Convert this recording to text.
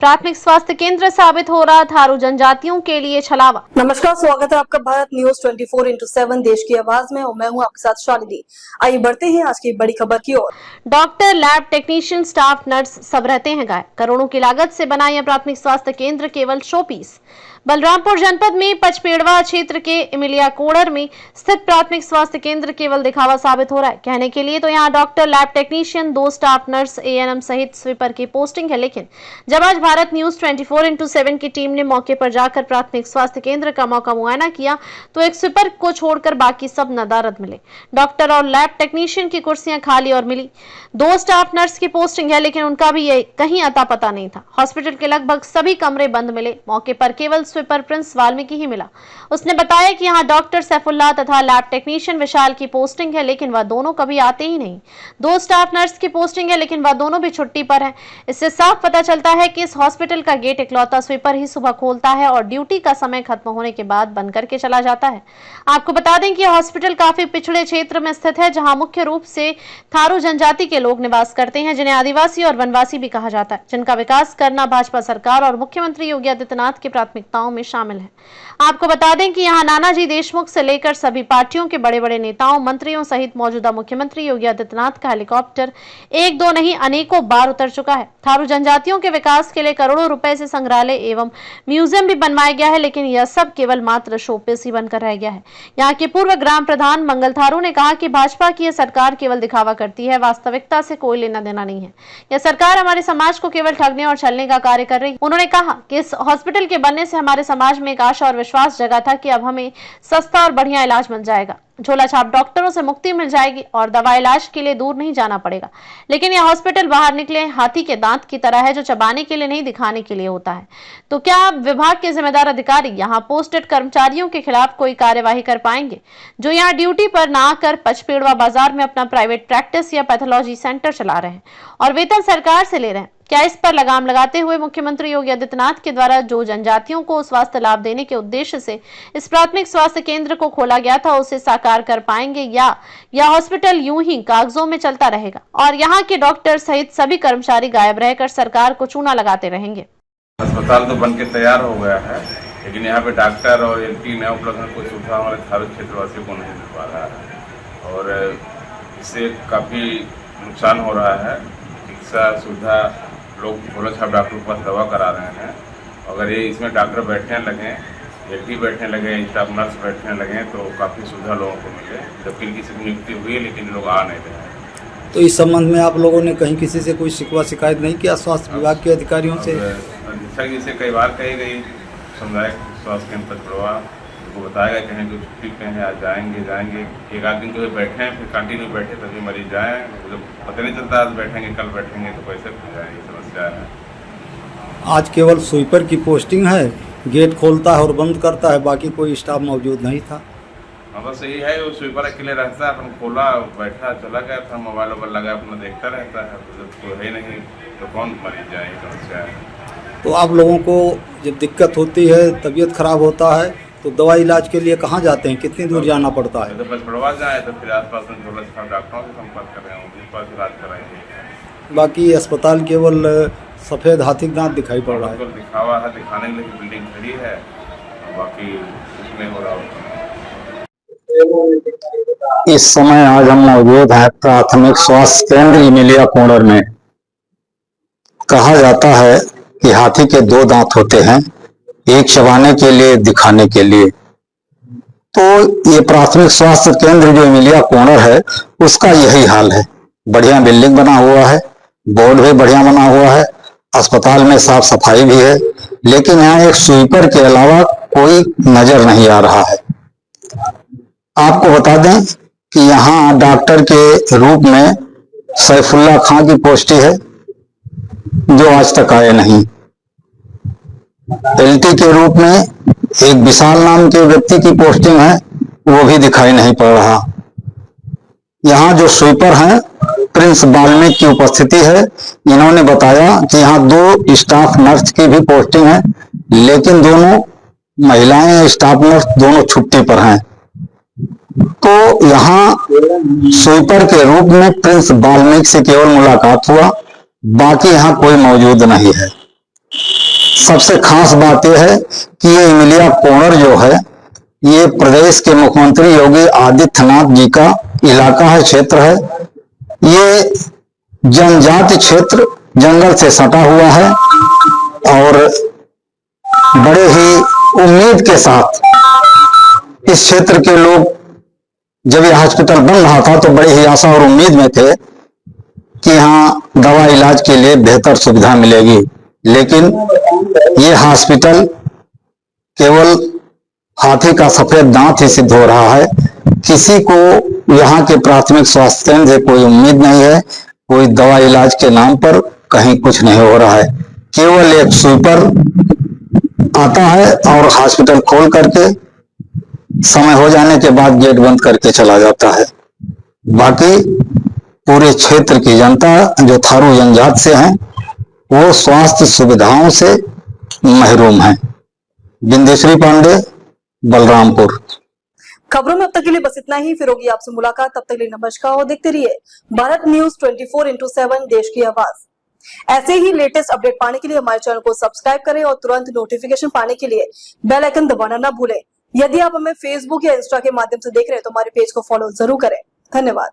प्राथमिक स्वास्थ्य केंद्र साबित हो रहा थारू जनजातियों के लिए छलावा। नमस्कार, स्वागत है आपका भारत न्यूज 24x7 देश की आवाज में और मैं हूं आपके साथ शालिनी। आइए बढ़ते हैं आज की बड़ी खबर की ओर। Doctor, lab technician, staff nurse सब रहते हैं गायब। करोड़ों की लागत से बना यह प्राथमिक स्वास्थ्य केंद्र केवल शोपीस। बलरामपुर जनपद में पचपेड़वा क्षेत्र के इमिलिया कोड़र में स्थित प्राथमिक स्वास्थ्य केंद्र केवल दिखावा साबित हो रहा है। कहने के लिए तो यहाँ doctor, lab technician, 2 staff nurse, ANM सहित स्वीपर की पोस्टिंग है, लेकिन जब आज भारत न्यूज 24x7 की टीम ने मौके पर जाकर प्राथमिक स्वास्थ्य केंद्र का मौका मुआयना किया तो एक स्वीपर को छोड़कर बाकी सब नदारद मिले। डॉक्टर और लैब टेक्नीशियन की कुर्सियां खाली और मिली। 2 स्टाफ नर्स की पोस्टिंग है, लेकिन उनका भी ये कहीं अता पता नहीं था। हॉस्पिटल के लगभग सभी कमरे बंद मिले। मौके पर केवल स्वीपर प्रिंस वाल्मीकि ही मिला। उसने बताया कि यहाँ डॉक्टर सैफुल्लाह तथा लैब टेक्नीशियन विशाल की पोस्टिंग है, लेकिन वह दोनों कभी आते ही नहीं। 2 स्टाफ नर्स की पोस्टिंग है, लेकिन वह दोनों भी छुट्टी पर हैं। इससे साफ पता चलता है कि इस हॉस्पिटल का गेट इकलौता स्वीपर ही सुबह खोलता है और ड्यूटी का समय खत्म होने के बाद बंद करके चला जाता है। आपको बता दें कि यह हॉस्पिटल काफी पिछड़े क्षेत्र में स्थित है, जहां मुख्य रूप से थारू जनजाति के लोग निवास करते हैं, जिन्हें आदिवासी और वनवासी भी कहा जाता है, जिनका विकास करना भाजपा सरकार और मुख्यमंत्री योगी आदित्यनाथ की प्राथमिकताओं में शामिल है। आपको बता दें कि यहां नानाजी देशमुख से लेकर सभी पार्टियों के बड़े बड़े नेताओं, मंत्रियों सहित मौजूदा मुख्यमंत्री योगी आदित्यनाथ का हेलीकॉप्टर 1-2 नहीं अनेकों बार उतर चुका है। थारू जनजातियों के विकास के लिए करोड़ों रुपए से संग्रहालय एवं म्यूजियम भी बनवाया गया है, लेकिन यह सब केवल मात्र शोपीस ही बनकर रह गया है। यहाँ के पूर्व ग्राम प्रधान मंगल थारू ने कहा कि भाजपा की यह सरकार केवल दिखावा करती है, वास्तविकता से कोई लेना देना नहीं है। यह सरकार हमारे समाज को केवल ठगने और छलने का कार्य कर रही है। उन्होंने कहा कि इस हॉस्पिटल के बनने से हमारे समाज में एक आशा और विश्वास जगा था कि अब हमें सस्ता और बढ़िया इलाज मिल जाएगा, झोला छाप डॉक्टरों से मुक्ति मिल जाएगी और दवा इलाज के लिए दूर नहीं जाना पड़ेगा। लेकिन यह हॉस्पिटल बाहर निकले हाथी के दांत की तरह है, जो चबाने के लिए नहीं दिखाने के लिए होता है। तो क्या विभाग के जिम्मेदार अधिकारी यहाँ पोस्टेड कर्मचारियों के खिलाफ कोई कार्यवाही कर पाएंगे, जो यहाँ ड्यूटी पर ना आकर पचपेड़वा बाजार में अपना प्राइवेट प्रैक्टिस या पैथोलॉजी सेंटर चला रहे हैं और वेतन सरकार से ले रहे हैं? क्या इस पर लगाम लगाते हुए मुख्यमंत्री योगी आदित्यनाथ के द्वारा जो जनजातियों को स्वास्थ्य लाभ देने के उद्देश्य से इस प्राथमिक स्वास्थ्य केंद्र को खोला गया था, उसे साकार कर पाएंगे या यह हॉस्पिटल यूं ही कागजों में चलता रहेगा और यहाँ के डॉक्टर सहित सभी कर्मचारी गायब रहकर सरकार को चूना लगाते रहेंगे? अस्पताल तो बनके तैयार हो गया है, लेकिन यहाँ पे डॉक्टर और एंटी नया उपलब्ध कोई सुविधा हमारे थारू क्षेत्रवासियों को नहीं मिल पा रहा है और इससे काफ़ी नुकसान हो रहा है। चिकित्सा सुविधा लोग झोला छाप डॉक्टर के पास दवा करा रहे हैं। अगर ये इसमें डॉक्टर बैठने लगे, एलटी बैठने लगे, स्टाफ नर्स बैठने लगे तो काफ़ी सुविधा लोगों को मिले, जबकि इनकी सिर्फ नियुक्ति हुई है लेकिन लोग आ नहीं रहे हैं। तो इस संबंध में आप लोगों ने कहीं किसी से कोई शिकवा शिकायत नहीं किया स्वास्थ्य विभाग के अधिकारियों से? अधीक्षक जी से कई बार कही गई, सामुदायिक स्वास्थ्य केंद्र पचपेड़वा उनको बताया गया कहीं कुछ छुट्टी पे हैं, आज जाएंगे। एक आध दिन तो बैठे हैं, फिर कंटिन्यू बैठे तभी मरीज जाएँ, जब पता नहीं चलता आज बैठेंगे कल बैठेंगे तो कैसे फिर जाएंगे, समस्या है। आज केवल स्वीपर की पोस्टिंग है, गेट खोलता है और बंद करता है, बाकी कोई स्टाफ मौजूद नहीं था। हाँ बस यही है, वो स्वीपर अकेले रहता है, अपन खोला बैठा चला गया, फिर मोबाइल वोबाइल लगा अपना देखता रहता है, तो जब कोई है नहीं तो कौन मरीज जाए, समस्या है। तो आप लोगों को जब दिक्कत होती है, तबीयत खराब होता है, तो दवा इलाज के लिए कहाँ जाते हैं, कितनी दूर जाना पड़ता है? तो पचपेड़वा जाए तो फिर आसपास में झोला छाप डॉक्टरों से संपर्क कर रहे हैं, उनके पास इलाज कराएंगे। बाकी अस्पताल केवल सफ़ेद हाथी का दांत दिखाई पड़ रहा है। दिखावा है, दिखाने के लिए बिल्डिंग खड़ी है, बाकी कुछ नहीं हो रहा होता। इस समय आज हम मौजूद हैं प्राथमिक स्वास्थ्य केंद्र इमिलिया कोड़र में। कहा जाता है कि हाथी के 2 दांत होते हैं, एक चबाने के लिए, दिखाने के लिए। तो ये प्राथमिक स्वास्थ्य केंद्र जो इमिलिया कोड़र है उसका यही हाल है। बढ़िया बिल्डिंग बना हुआ है, बोर्ड भी बढ़िया बना हुआ है, अस्पताल में साफ सफाई भी है, लेकिन यहाँ एक स्वीपर के अलावा कोई नजर नहीं आ रहा है। आपको बता दें कि यहाँ डॉक्टर के रूप में सैफुल्लाह खां की पोस्टिंग है, जो आज तक आए नहीं। एलटी के रूप में एक विशाल नाम के व्यक्ति की पोस्टिंग है, वो भी दिखाई नहीं पड़ रहा। यहाँ जो स्वीपर हैं प्रिंस वाल्मीकि की उपस्थिति है। इन्होंने बताया कि यहाँ 2 स्टाफ नर्स की भी पोस्टिंग है, लेकिन दोनों महिलाएं स्टाफ नर्स दोनों छुट्टी पर हैं। तो यहाँ स्वीपर के रूप में प्रिंस वाल्मीकि से केवल मुलाकात हुआ, बाकी यहाँ कोई मौजूद नहीं है। सबसे खास बात यह है कि ये इमिलिया कोणर जो है ये प्रदेश के मुख्यमंत्री योगी आदित्यनाथ जी का इलाका है, क्षेत्र है। ये जनजाति क्षेत्र जंगल से सटा हुआ है और बड़े ही उम्मीद के साथ इस क्षेत्र के लोग जब यह हॉस्पिटल बन रहा था तो बड़ी ही आशा और उम्मीद में थे कि यहाँ दवा इलाज के लिए बेहतर सुविधा मिलेगी, लेकिन ये हॉस्पिटल केवल हाथी का सफेद दांत ही सिद्ध हो रहा है। किसी को यहाँ के प्राथमिक स्वास्थ्य केंद्र से कोई उम्मीद नहीं है, कोई दवा इलाज के नाम पर कहीं कुछ नहीं हो रहा है। केवल एक स्वीपर आता है और हॉस्पिटल खोल करके समय हो जाने के बाद गेट बंद करके चला जाता है। बाकी पूरे क्षेत्र की जनता जो थारू जनजाति से है वो स्वास्थ्य सुविधाओं से महरूम है। बिंदेश्वरी पांडे, बलरामपुर। खबरों में अब तक के लिए बस इतना ही। फिर होगी आपसे मुलाकात, तब तक के लिए नमस्कार और देखते रहिए भारत न्यूज 24/7 देश की आवाज। ऐसे ही लेटेस्ट अपडेट पाने के लिए हमारे चैनल को सब्सक्राइब करें और तुरंत नोटिफिकेशन पाने के लिए बेल आइकन दबाना ना भूलें। यदि आप हमें फेसबुक या इंस्टा के माध्यम से देख रहे हैं तो हमारे पेज को फॉलो जरूर करें। धन्यवाद।